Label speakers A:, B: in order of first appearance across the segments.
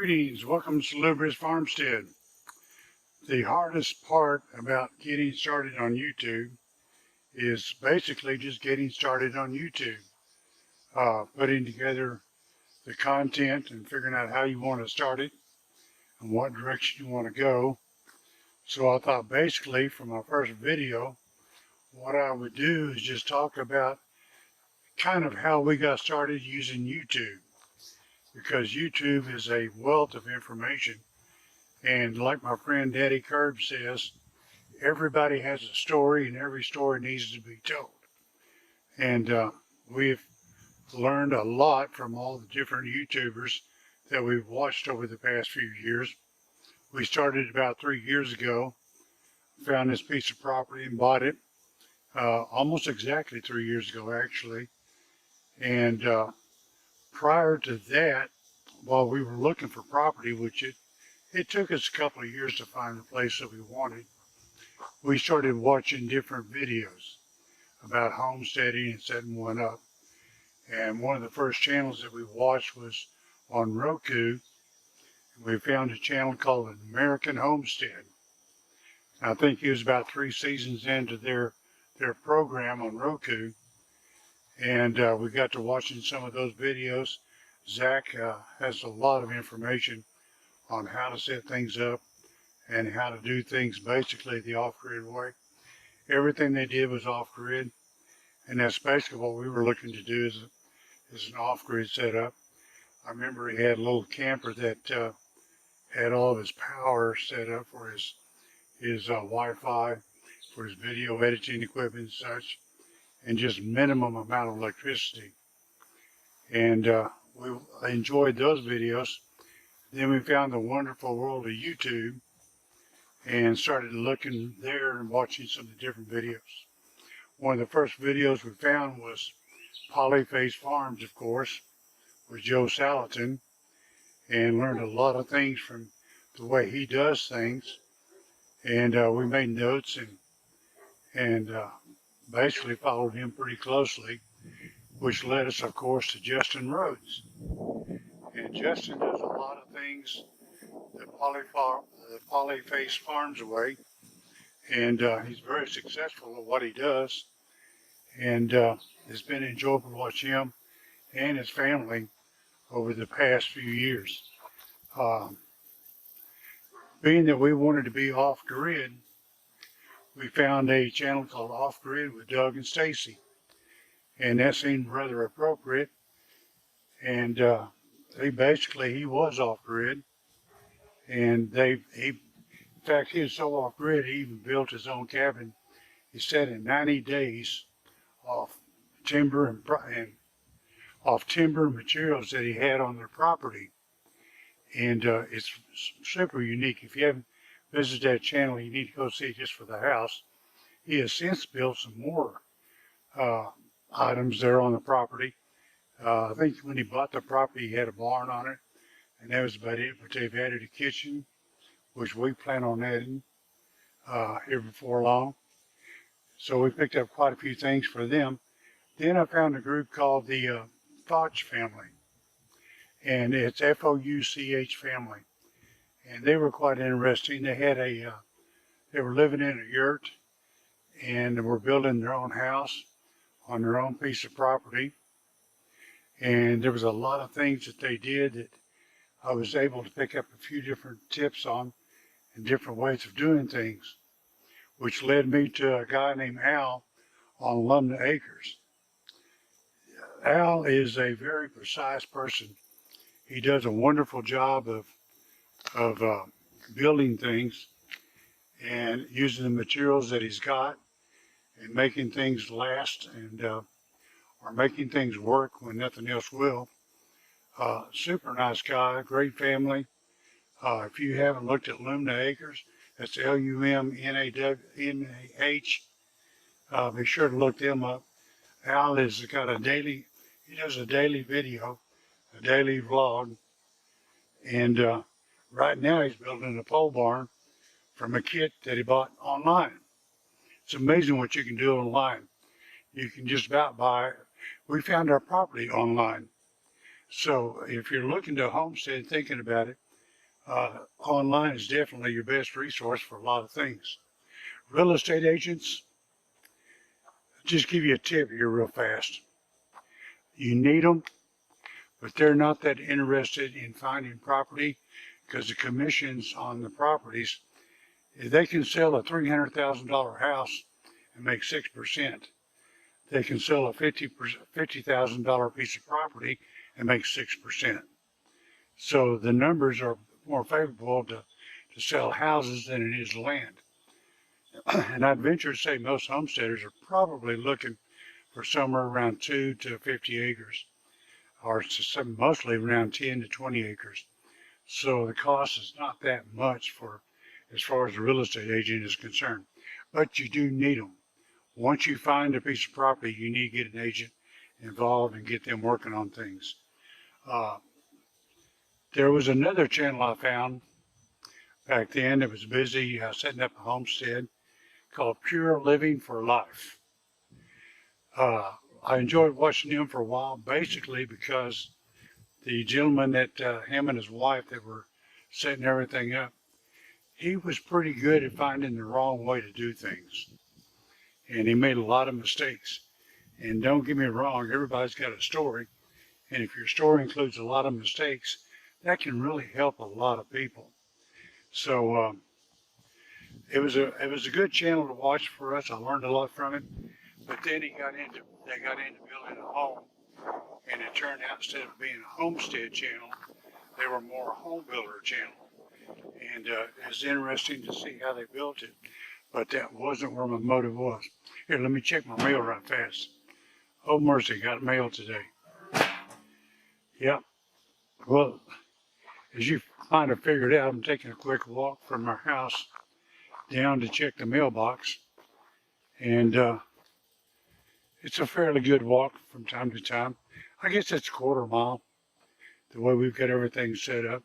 A: Greetings, welcome to Salubrious Farmstead. The hardest part about getting started on YouTube is basically just getting started on YouTube. Putting together the content and figuring out how you want to start it and what direction you want to go. So I thought basically for my first video, what I would do is just talk about kind of how we got started using YouTube. Because YouTube is a wealth of information. And like my friend Daddy Curb says, everybody has a story and every story needs to be told. And we've learned a lot from all the different YouTubers that we've watched over the past few years. We started about 3 years ago, found this piece of property and bought it almost exactly 3 years ago actually. And prior to that, while we were looking for property, which it took us a couple of years to find the place that we wanted, we started watching different videos about homesteading and setting one up. And one of the first channels that we watched was on Roku. We found a channel called American Homestead. I think it was about 3 seasons into their program on Roku. And we got to watching some of those videos. Zach has a lot of information on how to set things up and how to do things basically the off-grid way. Everything they did was off-grid, and that's basically what we were looking to do is an off-grid setup. I remember he had a little camper that had all of his power set up for his Wi-Fi, for his video editing equipment and such, and just minimum amount of electricity. And we enjoyed those videos. Then we found the wonderful world of YouTube and started looking there and watching some of the different videos. One of the first videos we found was Polyface Farms, of course, with Joe Salatin, and learned a lot of things from the way he does things. And we made notes and basically followed him pretty closely, which led us, of course, to Justin Rhodes. And Justin does a lot of things the Polyface Farms way, and he's very successful at what he does. And it's been enjoyable to watch him and his family over the past few years. Being that we wanted to be off-grid, we found a channel called Off Grid with Doug and Stacy, and that seemed rather appropriate. And he was off-grid, and in fact, he was so off-grid, he even built his own cabin. He said in 90 days off timber and off timber materials that he had on their property. And it's super unique. If you haven't visited that channel, you need to go see it just for the house. He has since built some more items there on the property. I think when he bought the property, he had a barn on it, and that was about it. But they've added a kitchen, which we plan on adding here before long. So we picked up quite a few things for them. Then I found a group called the Fauch family, and it's F-O-U-C-H family. And they were quite interesting. They had they were living in a yurt, and were building their own house on their own piece of property. And there was a lot of things that they did that I was able to pick up a few different tips on and different ways of doing things, which led me to a guy named Al on Lumna Acres. Al is a very precise person. He does a wonderful job of building things and using the materials that he's got and making things last and or making things work when nothing else will. Super nice guy, great family. If you haven't looked at Lumna Acres, that's L-U-M-N-A-H. Be sure to look them up. Al has got he does a daily video, a daily vlog, and right now he's building a pole barn from a kit that he bought online. It's amazing what you can do online. You can just about buy. We found our property online. So if you're looking to homestead, thinking about it, Online is definitely your best resource for a lot of things. Real estate agents, just give you a tip here real fast. You need them, but they're not that interested in finding property because the commissions on the properties, if they can sell a $300,000 house and make 6%. They can sell a $50,000 piece of property and make 6%. So the numbers are more favorable to sell houses than it is land. And I'd venture to say most homesteaders are probably looking for somewhere around 2 to 50 acres, or mostly around 10 to 20 acres. So the cost is not that much for as far as the real estate agent is concerned, but you do need them. Once you find a piece of property, you need to get an agent involved and get them working on things. There was another channel I found back then that was busy setting up a homestead called Pure Living for Life. I enjoyed watching him for a while, basically because the gentleman that him and his wife that were setting everything up, he was pretty good at finding the wrong way to do things. And he made a lot of mistakes. And don't get me wrong, everybody's got a story. And if your story includes a lot of mistakes, that can really help a lot of people. So it was a good channel to watch for us. I learned a lot from it. But then they got into building a home, and it turned out instead of being a homestead channel, they were more a home builder channel. And it's interesting to see how they built it, but that wasn't where my motive was. Here, let me check my mail right fast. Oh mercy, got mail today. Yep. Well, as you might have figured out, I'm taking a quick walk from our house down to check the mailbox, and it's a fairly good walk from time to time. I guess it's a quarter mile, the way we've got everything set up.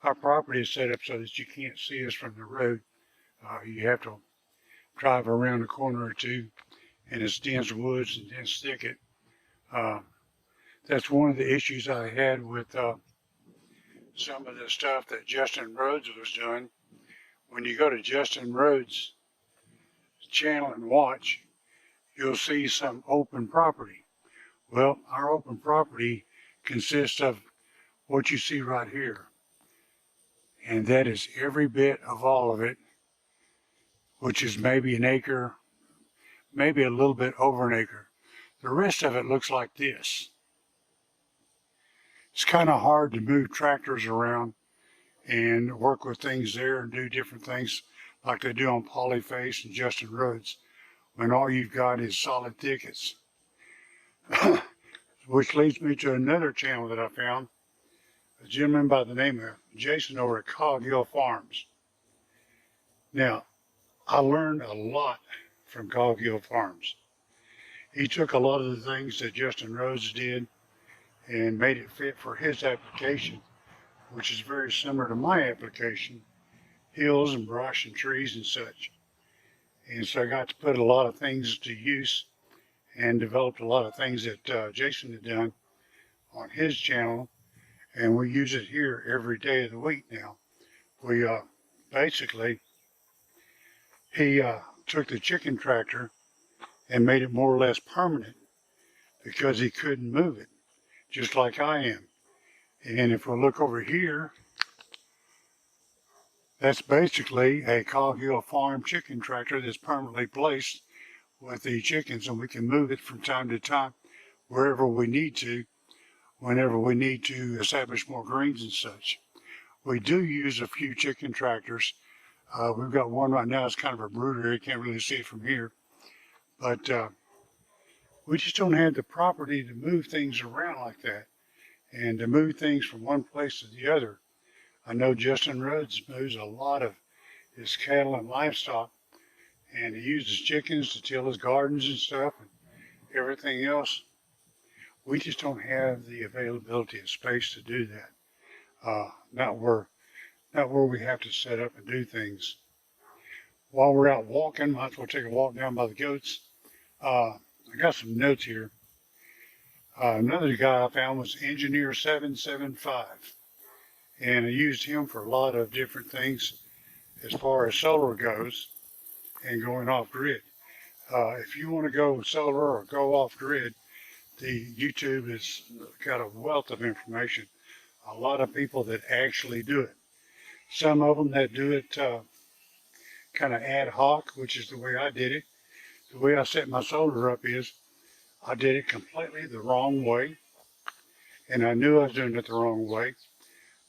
A: Our property is set up so that you can't see us from the road. You have to drive around a corner or two, and it's dense woods and dense thicket. That's one of the issues I had with some of the stuff that Justin Rhodes was doing. When you go to Justin Rhodes' channel and watch, you'll see some open property. Well, our open property consists of what you see right here. And that is every bit of all of it, which is maybe an acre, maybe a little bit over an acre. The rest of it looks like this. It's kind of hard to move tractors around and work with things there and do different things like they do on Polyface and Justin Rhodes when all you've got is solid thickets. Which leads me to another channel that I found, a gentleman by the name of Jason over at Cog Hill Farms. Now, I learned a lot from Cog Hill Farms. He took a lot of the things that Justin Rhodes did and made it fit for his application, which is very similar to my application, hills and brush and trees and such. And so I got to put a lot of things to use and developed a lot of things that Jason had done on his channel, and we use it here every day of the week now. We basically, he took the chicken tractor and made it more or less permanent because he couldn't move it, just like I am. And if we look over here, that's basically a Cog Hill Farm chicken tractor that's permanently placed with the chickens, and we can move it from time to time wherever we need to, whenever we need to establish more greens and such. We do use a few chicken tractors. We've got one right now. It's kind of a brooder. You can't really see it from here. But we just don't have the property to move things around like that and to move things from one place to the other. I know Justin Rhodes moves a lot of his cattle and livestock, and he uses chickens to till his gardens and stuff and everything else. We just don't have the availability of space to do that. Not where we have to set up and do things. While we're out walking, might as well take a walk down by the goats. I got some notes here. Another guy I found was Engineer 775. and I used him for a lot of different things as far as solar goes and going off grid. If you want to go solar or go off grid, the YouTube has got a wealth of information. A lot of people that actually do it. Some of them that do it kind of ad hoc, which is the way I did it. The way I set my solar up is I did it completely the wrong way, and I knew I was doing it the wrong way.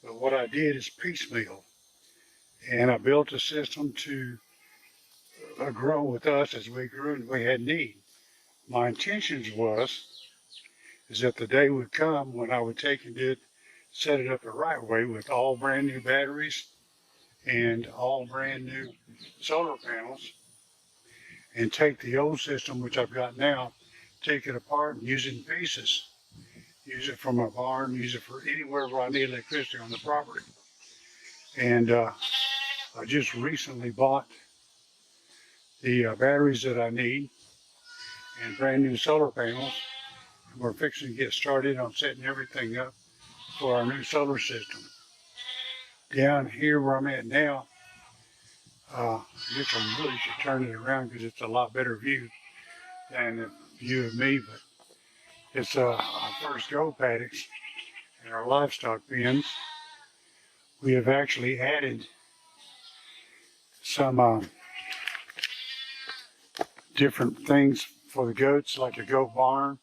A: But what I did is piecemeal, and I built a system to grow with us as we grew and we had need. My intentions is that the day would come when I would take and do it, set it up the right way with all brand new batteries and all brand new solar panels, and take the old system, which I've got now, take it apart and use it in pieces. Use it from my barn, use it for anywhere where I need electricity on the property. And I just recently bought the batteries that I need and brand new solar panels. We're fixing to get started on setting everything up for our new solar system. Down here where I'm at now, I guess I really should turn it around because it's a lot better view than the view of me, but it's our first goat paddocks and our livestock pens. We have actually added some different things for the goats, like a goat barn.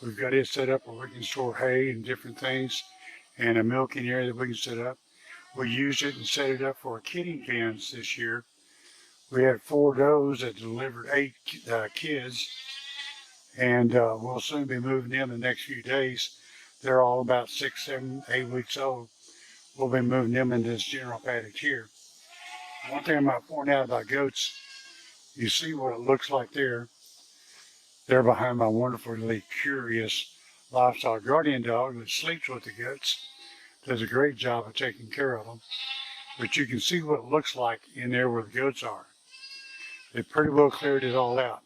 A: We've got it set up where we can store hay and different things, and a milking area that we can set up. We used it and set it up for kidding pens this year. We had 4 does that delivered 8 kids, and we'll soon be moving them in the next few days. They're all about 6, 7, 8 weeks old. We'll be moving them into this general paddock here. One thing I might point out about goats, you see what it looks like there. They're behind my wonderfully curious livestock guardian dog that sleeps with the goats. Does a great job of taking care of them. But you can see what it looks like in there where the goats are. They pretty well cleared it all out.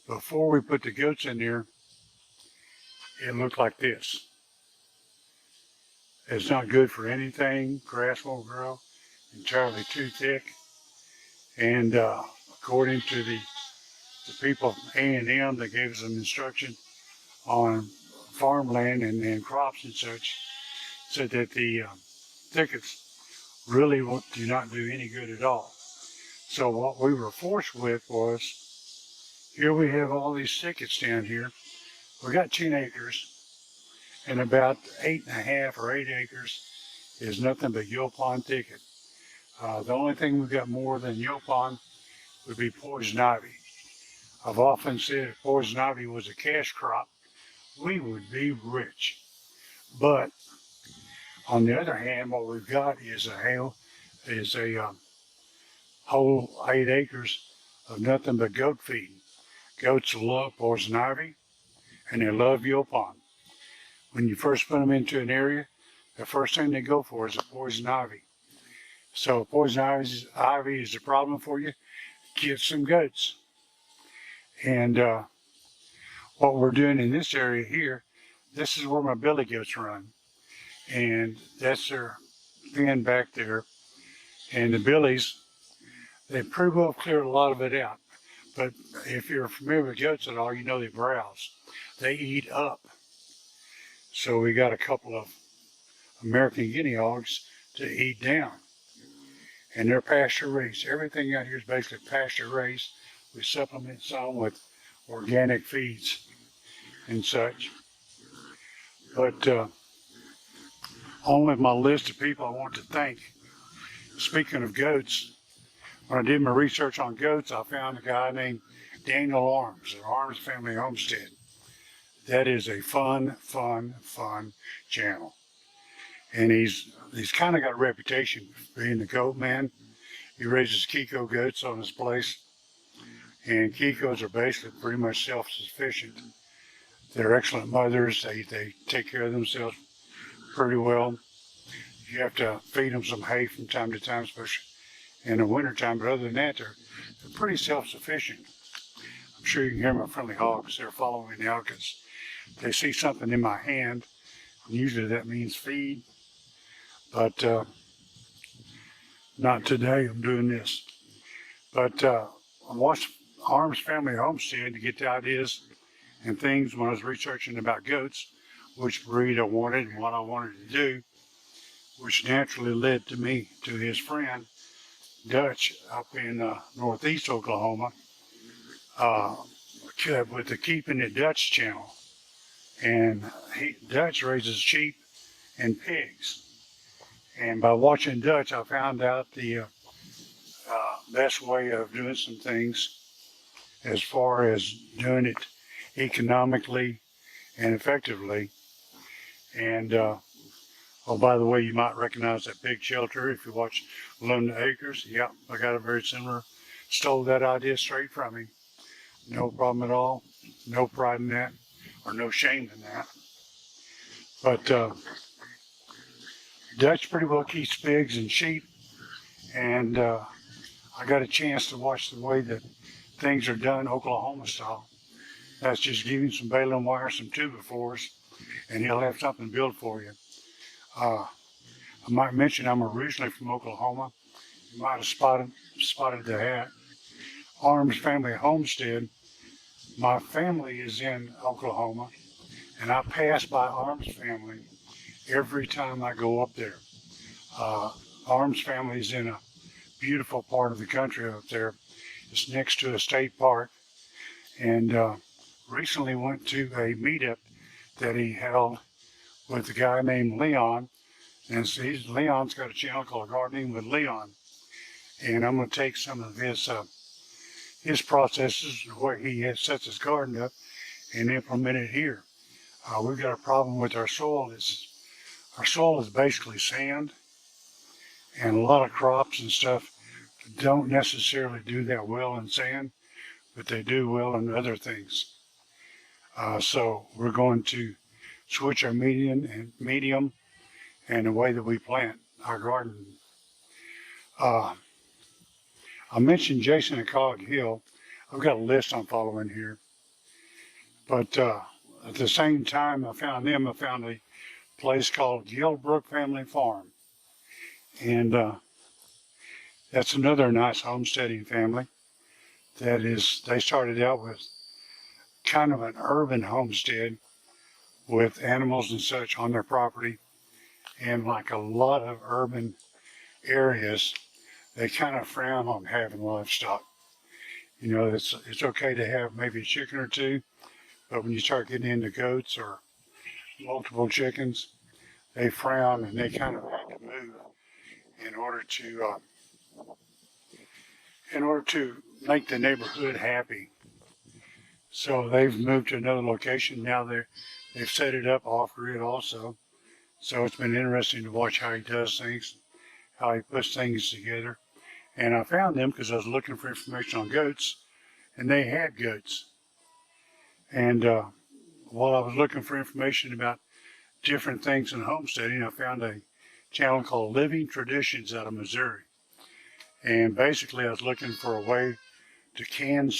A: Before we put the goats in there, it looked like this. It's not good for anything. Grass won't grow. Entirely too thick. And according to the people from A&M that gave us some instruction on farmland and crops and such, said that the thickets really do not do any good at all. So what we were forced with was, here we have all these thickets down here. We got 10 acres, and about 8.5 or 8 acres is nothing but yaupon thicket. The only thing we've got more than yaupon would be poison ivy. I've often said if poison ivy was a cash crop, we would be rich. But on the other hand, what we've got is a whole 8 acres of nothing but goat feed. Goats love poison ivy, and they love yaupon. When you first put them into an area, the first thing they go for is a poison ivy. So poison ivy is a problem for you, get some goats. And what we're doing in this area here, this is where my billy goats run. And that's their pen back there. And the billies, they pretty well cleared a lot of it out. But if you're familiar with goats at all, you know they browse. They eat up. So we got a couple of American guinea hogs to eat down. And they're pasture raised. Everything out here is basically pasture raised. We supplement some with organic feeds and such. But on with my list of people I want to thank. Speaking of goats, when I did my research on goats, I found a guy named Daniel Arms, the Arms Family Homestead. That is a fun channel. And he's kind of got a reputation for being the goat man. He raises Kiko goats on his place. And Kikos are basically pretty much self-sufficient. They're excellent mothers. They take care of themselves pretty well. You have to feed them some hay from time to time, especially in the wintertime. But other than that, they're pretty self-sufficient. I'm sure you can hear my friendly hogs. They're following now because they see something in my hand. And usually that means feed. but not today. I'm doing this. But I watched Arms Family Homestead to get the ideas and things when I was researching about goats, which breed I wanted and what I wanted to do, which naturally led to me to his friend Dutch up in northeast Oklahoma with the Keeping It Dutch channel. And Dutch raises sheep and pigs. And by watching Dutch, I found out the best way of doing some things as far as doing it economically and effectively. And oh, by the way, you might recognize that pig shelter if you watch Luna Acres. Yep, I got a very similar, stole that idea straight from him. No problem at all. No pride in that, or no shame in that. But Dutch pretty well keeps pigs and sheep, and I got a chance to watch the way that things are done Oklahoma style. That's just giving some baling wire, some 2x4s, and he'll have something built for you. I might mention I'm originally from Oklahoma. You might have spotted the hat. Arms Family Homestead. My family is in Oklahoma, and I pass by Arms Family every time I go up there. Arms Family is in a beautiful part of the country up there. It's next to a state park, and recently went to a meetup that he held with a guy named Leon. And so Leon's got a channel called Gardening with Leon. And I'm going to take some of his processes, the way he sets his garden up, and implement it here. We've got a problem with our soil. Our soil is basically sand, and a lot of crops and stuff don't necessarily do that well in sand, but they do well in other things. So we're going to switch our medium and the way that we plant our garden. I mentioned Jason and Cog Hill. I've got a list I'm following here. But at the same time I found them, I found a place called Gilbrook Family Farm. And that's another nice homesteading family. They started out with kind of an urban homestead with animals and such on their property. And like a lot of urban areas, they kind of frown on having livestock. You know, it's okay to have maybe a chicken or two, but when you start getting into goats or multiple chickens, they frown and they kind of have to move in order to make the neighborhood happy. So they've moved to another location. Now they've set it up off-grid also. So it's been interesting to watch how he does things, how he puts things together. And I found them because I was looking for information on goats, and they had goats. And while I was looking for information about different things in homesteading, I found a channel called Living Traditions out of Missouri. And basically I was looking for a way to can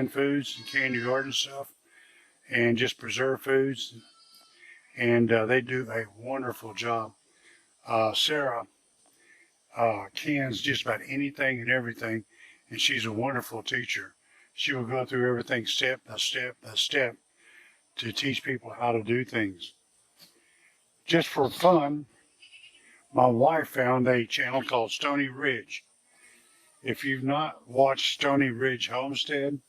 A: foods and can your garden stuff and just preserve foods. And they do a wonderful job. Sarah cans just about anything and everything, and she's a wonderful teacher. She will go through everything step by step by step to teach people how to do things. Just for fun, my wife found a channel called Stony Ridge. If you've not watched Stony Ridge Homestead,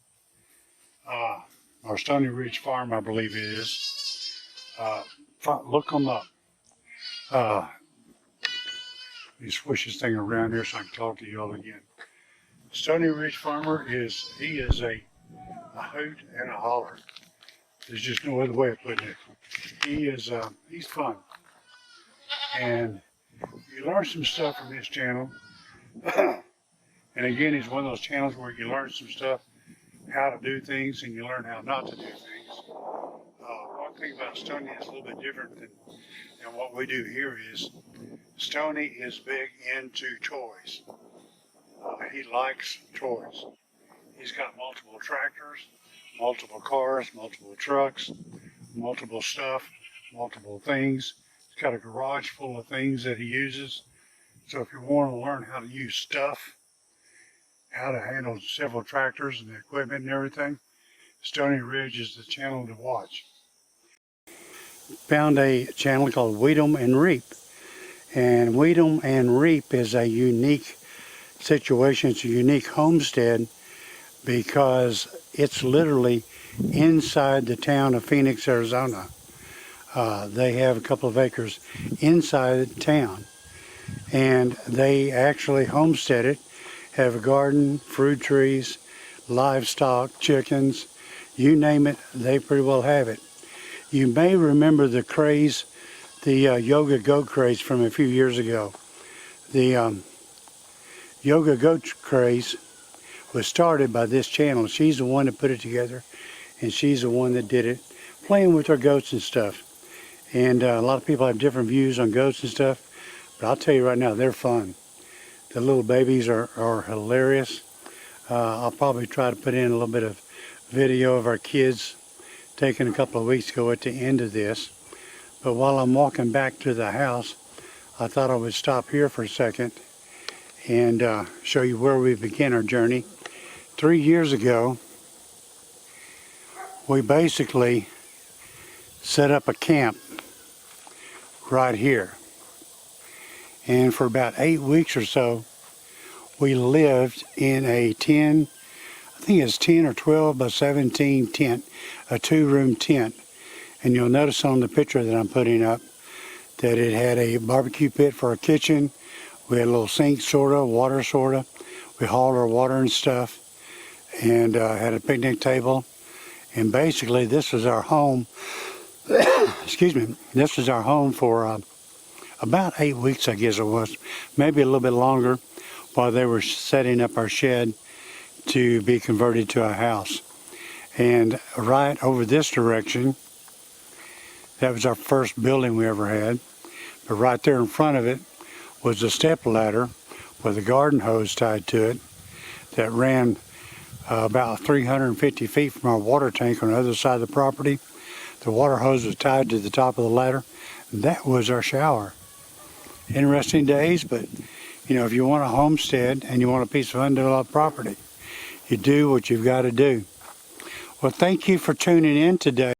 A: or Stony Ridge Farm, I believe it is, look them up. Let me switch this thing around here so I can talk to you all again. Stony Ridge Farmer he is a hoot and a holler. There's just no other way of putting it. He's fun. And you learn some stuff from his channel. And again, it's one of those channels where you learn some stuff, how to do things, and you learn how not to do things. One thing about Stony is a little bit different than what we do here is Stony is big into toys. He likes toys. He's got multiple tractors, multiple cars, multiple trucks, multiple stuff, multiple things. He's got a garage full of things that he uses. So if you want to learn how to use stuff, how to handle several tractors and equipment and everything, Stony Ridge is the channel to watch. Found a channel called Weed 'em and Reap. And Weed 'em and Reap is a unique situation. It's a unique homestead because it's literally inside the town of Phoenix, Arizona. They have a couple of acres inside the town, and they actually homestead it, have a garden, fruit trees, livestock, chickens, you name it, they pretty well have it. You may remember the craze, the yoga goat craze from a few years ago. The yoga goat craze was started by this channel. She's the one that put it together, and she's the one that did it, playing with her goats and stuff. And a lot of people have different views on goats and stuff, but I'll tell you right now, they're fun. The little babies are hilarious. I'll probably try to put in a little bit of video of our kids taken a couple of weeks ago at the end of this. But while I'm walking back to the house, I thought I would stop here for a second and show you where we began our journey. 3 years ago, we basically set up a camp right here. And for about 8 weeks or so, we lived in a 10, I think it's 10 or 12 by 17 tent, a 2-room tent. And you'll notice on the picture that I'm putting up that it had a barbecue pit for our kitchen. We had a little sink sorta, water sorta. We hauled our water and stuff, and had a picnic table. And basically this was our home, excuse me, this was our home for about 8 weeks, I guess it was, maybe a little bit longer, while they were setting up our shed to be converted to a house. And right over this direction, that was our first building we ever had. But right there in front of it was a step ladder with a garden hose tied to it that ran about 350 feet from our water tank on the other side of the property. The water hose was tied to the top of the ladder, and that was our shower. Interesting days, but you know, if you want a homestead and you want a piece of undeveloped property, you do what you've got to do. Well, thank you for tuning in today.